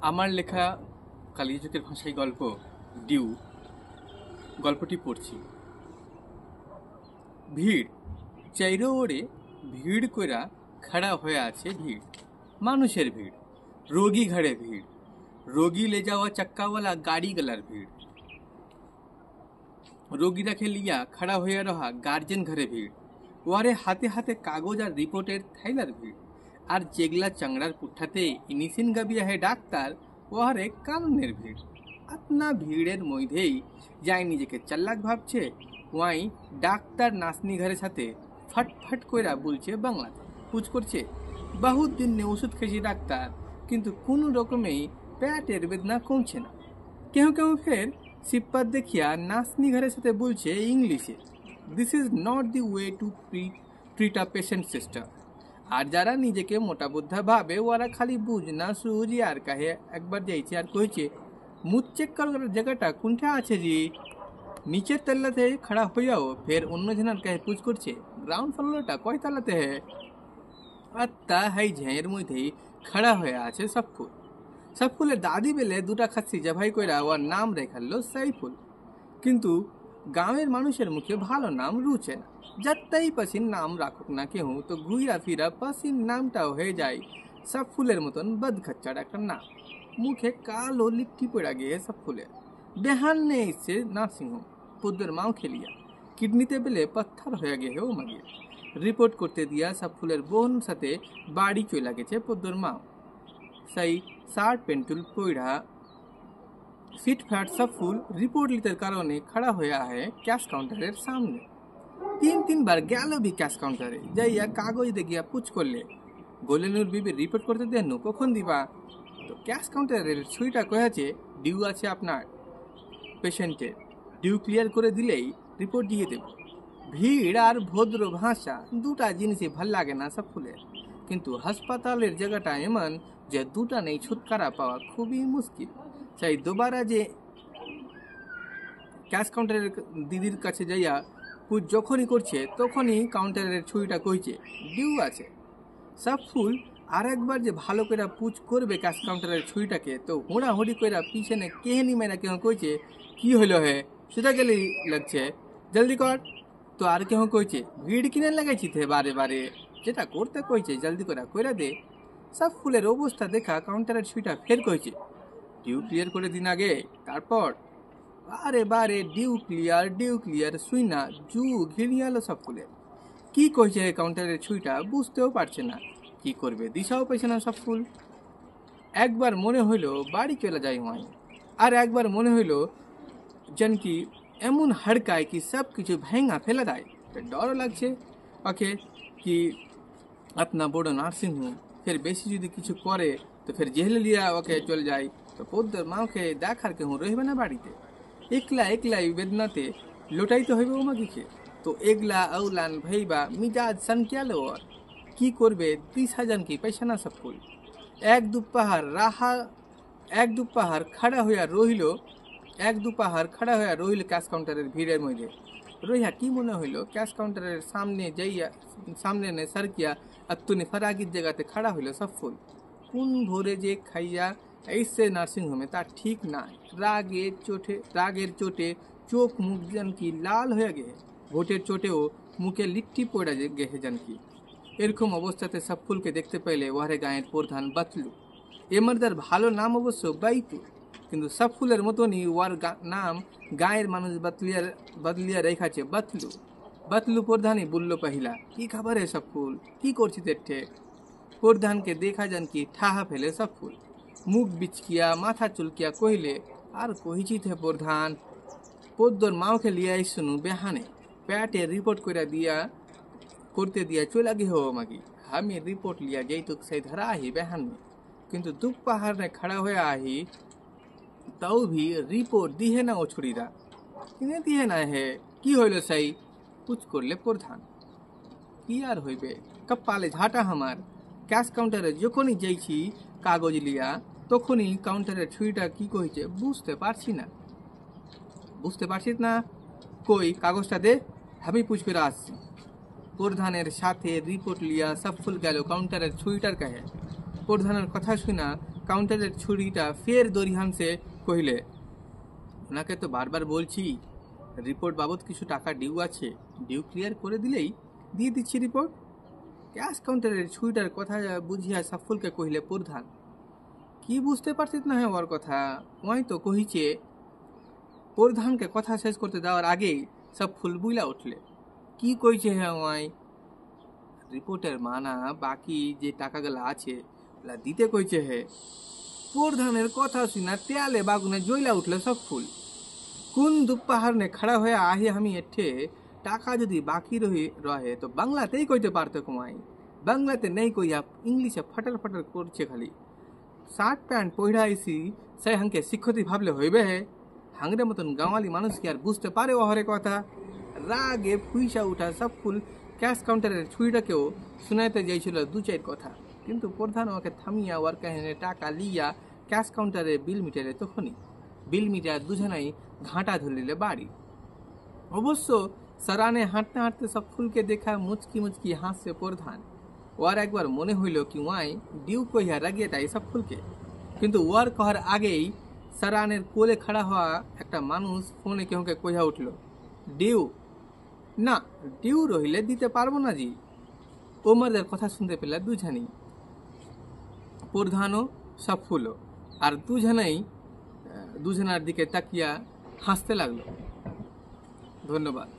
আমার লেখা কালিযুগের ভাষায় গল্প ডিউ গল্পটি পড়ছি। ভিড় চাইরো ওরে ভিড় কইরা খাড়া হয়ে আছে ভিড়, মানুষের ভিড়, রোগী ঘাড়ে ভিড়, রোগী লে যাওয়া চাক্কাওয়ালা গাড়ি গেলার ভিড়, রোগীরাকে লিয়া খাড়া হইয়া রহা গার্জেন ঘরে ভিড়, ওয়ারে হাতে হাতে কাগজ আর রিপোর্টের থাইলার ভিড়, আর যেগলা চাংড়ার পুঠাতে ইনিসিন গাবিয়া হে ডাক্তার ওহারে কানুনের ভিড়। আপনা ভিড়ের মধ্যেই যাই নিজেকে চাল্লাক ভাবছে, ওয়াই ডাক্তার নাসনি ঘরের সাথে ফটফট কইরা বলছে বাংলাতে, পুজ করছে বহুত দিন নে ওষুধ খেয়েছি ডাক্তার, কিন্তু কোনো রকমেই পেটের বেদনা কমছে না। কেউ কেউ ফের সিপ্পাত দেখিয়া নাসনি ঘরের সাথে বলছে ইংলিশে, this is not the way to treat a patient sister. আর যারা নিজেকে মোটা বোদ্ধা ভাবে ওরা খালি বুঝ না সুজ আর কাহে একবার যাইছে আর কইছে মুখ চেক করার জায়গাটা কোনটা আছে জি। নিচের তল্লাতে খড়া হইয়াও ফের অন্য জনের কাহে পুজ করছে গ্রাউন্ড ফ্লোরটা কয় তলাতে হে। আর তা হাই ঝাঁয়ের মধ্যেই খড়া হয়ে আছে সবফুল। সবফুলের দাদি বেলে দুটা খাসি জবাই কইরা ওর নাম রেখালো সাইফুল। কিন্তু গাঁয়ের মানুষের মুখে ভালো নাম রুচে না, যাত্তাই পাসিন নাম রাখুক না কেউ, তো ঘুরা ফিরা পাসিন নামটাও হয়ে যায় সব ফুলের মতন বদখচ্চার একটা নাম। মুখে কালো লিট্টি পড়া গিয়ে সব ফুলের বেহান নেই সে নার্সিংহোম পুদ্দর মাও খেলিয়া কিডনিতে বেলে পাথর হয়ে গিয়ে ও মাগিয়ে রিপোর্ট করতে দিয়া সব ফুলের বোন সাথে বাড়ি চলে গেছে পুদ্দর মাও। সেই শার্ট পেন্টুল পইড়া ফিটফাট सब फूल रिपोर्ट लिखते कारणে खड़ा होया है कैश काउंटरेर सामने। तीन बार गেল भी कैश काउंटारे যাইয়া কাগজ দেখিয়া পুছ করলে গোলেনুর বিবি রিপোর্ট করতে দেন কখন দিবা। তো ক্যাশ কাউন্টারের ছুরিটা কয়েছে ডিউ আছে আপনার পেশেন্টের, ডিউ ক্লিয়ার করে দিলেই রিপোর্ট দিয়ে দেব। ভিড় আর ভদ্র ভাষা দুটা জিনিসই ভাল লাগে না সব ফুলের, কিন্তু হাসপাতালের জায়গাটা এমন যে দুটা নেই ছুটকারা পাওয়া খুবই মুশকিল। চাই दोबारा যে ক্যাশ কাউন্টারের দিদির কাছে যাইয়া পুজ যখনই করছে তখনই কাউন্টারের ছুরিটা কইছে ডিউ আছে। সব ফুল আর একবার যে ভালো করে পুজ করবে ক্যাশ কাউন্টারের ছুরিটাকে, তো হুড়াহুড়ি করে পিছনে কেহনি মেনা কেহ কইছে কি হইল হে সেটা গেলে লাগছে জলদি কর। তো আর কেহ কইছে ভিড় কিনে লাগাইছি থে বারে বারে, যেটা করতে কইছে জলদি করে কইরা দে। সব ফুলের অবস্থা দেখা কাউন্টারের ছুরিটা ফের কইছে ডিউ ক্লিয়ার করে দিন আগে, তারপর বারে বারে ডিউ ক্লিয়ার শুই না জু ঘিরিয়ালো সব ফুলের। কি কইছে কাউন্টারের ছুইটা বুঝতেও পারছে না, কি করবে দিশাও পাইছে না সব ফুল। একবার মনে হইল বাড়ি চলে যাই মাই, আর একবার মনে হইল যেন কি এমন হড়কায় কি সব কিছু ভেঙা ফেলে দেয়। ডরও লাগছে ওকে কি আপনা বড় নার্সিং হোম ফের বেশি যদি কিছু করে তো ফের জেলে লিয়া ওকে চলে যায়, তো পদ্মার মাকে দেখার কেউ রইবে না বাড়িতে। একলাই বেদনাতে লোটাইতে হইবে ও মাগিকে। তো এগলা আউলান ভাইবা মিজাজ সানকিয়ালো আর কি করবে 30,000 কি পয়সা না সব ফুল। এক দু পাহাড় খাড়া হইয়া রইল ক্যাশ কাউন্টারের ভিড়ের মধ্যে। রইহা কি মনে হইল ক্যাশ কাউন্টারের সামনে নে সারকিয়া আত্তুনি ফরাগির জায়গাতে খাড়া হইল সব ফুল। কোন ভোরে যে খাইয়া ऐसे नार्सिंग होमे तार ठीक ना, रागेर चोटे चोख मुख जानकी लाल हो गए, भोटेर चोटेও मुखे लिट्टी पड़ा गे जानकी। एरकम अवस्थाते सब फुलके देखते पेले ओहारे गायेर प्रधान बातलू। एमारदार भालो नाम अवश्य বাইতু, কিন্তু सब फुलेर मतोनी ওয়ার नाम गायेर मानुष बदलिया रेखाছে बातलू प्रधानी बोललो पहिला की खबर है सब फुल की करছিস এঠে। प्रधानके देखा जानकी ठाहा फेले सब फुल मुख बिचकिया माथा चुलकिया कहिले আর কইছি থে প্রধান পদ্মর মাওকে লিয়া শুনু বেহানে পেটে রিপোর্ট করতে দিয়া চলে গিয়ে हो মাগি। আমি রিপোর্ট লিয়া যাই তো সেই ধরা আহি বেহান में, কিন্তু দুপ পাহাড় में खड़ा होया आही তাও भी रिपोर्ट दिहे ना ও ছুরিরা কিনে দিহে না হে। কি হইল সেই পুছ করলে প্রধান। কি আর হইবে কপালে ঝাঁটা আমার। ক্যাশ কাউন্টারে যখনই যাইছি কাগজ লিয়া তখনই কাউন্টারের ছুরিটা কি কইছে বুঝতে পারছিস না কই কাগজটা দে আমি পুছ করে আসছি। প্রধানের সাথে রিপোর্ট লিয়া সব ফুল গেল কাউন্টারের ছুরিটার কাছে। প্রধানের কথা শুনা কাউন্টারের ছুরিটা ফের দরিহান সে কহিলে, ওনাকে তো বারবার বলছি রিপোর্ট বাবদ কিছু টাকা ডিউ আছে, ডিউ ক্লিয়ার করে দিলেই দিয়ে দিচ্ছি রিপোর্ট। ক্যাশ কাউন্টারের ছুরিটার কথা বুঝিয়া সাফুলকে কহিলে প্রধান, কি বুঝতে পারছিস না হ্যাঁ ওর কথা? ওই তো কহিছে। প্রধানকে কথা শেষ করতে দেওয়ার আগেই সব ফুল বুইলা উঠলে, কি কইছে হ্যাঁ ওই? রিপোর্টের মানা বাকি যে টাকাগুলা আছে ওগুলা দিতে কইছে হে। প্রধানের কথা শুনা তেয়ালে বাগুনে জ্বইলা উঠলে সব ফুল। কোন দুপাহার নে खड़ा হয়ে আহি আমি এঠে টাকা যদি বাকি রহে তো বাংলাতেই কইতে পারতো কমাই। বাংলাতে নেই কইয়া ইংলিশে ফটার ফটার করছে খালি। শার্ট প্যান্ট পইড়া আইসি সে হাঙ্কে শিক্ষতি ভাবলে হইবে হে? হাংরে মতন গাঁওয়ালি মানুষ কি আর বুঝতে পারে ওহরে কথা? রাগে ফুইসা উঠা সব ফুল ক্যাশ কাউন্টারের ছুরিটাকেও শুনাইতে যাইছিল দু চার কথা, কিন্তু প্রধান ওকে থামিয়া ওর কাহিনী টাকা লিয়া ক্যাশ কাউন্টারে বিল মিটারে তখনই বিল মিটার দুজনাই ঘাঁটা ধরিলে বাড়ি। অবশ্য সরানে হাঁটতে হাঁটতে সব ফুলকে দেখা মুচকি মুচকি হাসছে প্রধান। ওর একবার মনে হইল কি ওয়াই ডিউ কহিয়া রাগিয়ে তাই সব ফুলকে, কিন্তু ওর কহার আগেই সরানের কোলে খাড়া হওয়া একটা মানুষ ফোনে কেউকে কইয়া উঠল, ডিউ না, ডিউ রহিলে দিতে পারবো না জি। ওমরদের কথা শুনতে পেলে দুজনই, প্রধানও সব ফুলও, আর দুজনার দিকে তাকিয়া হাসতে লাগলো। ধন্যবাদ।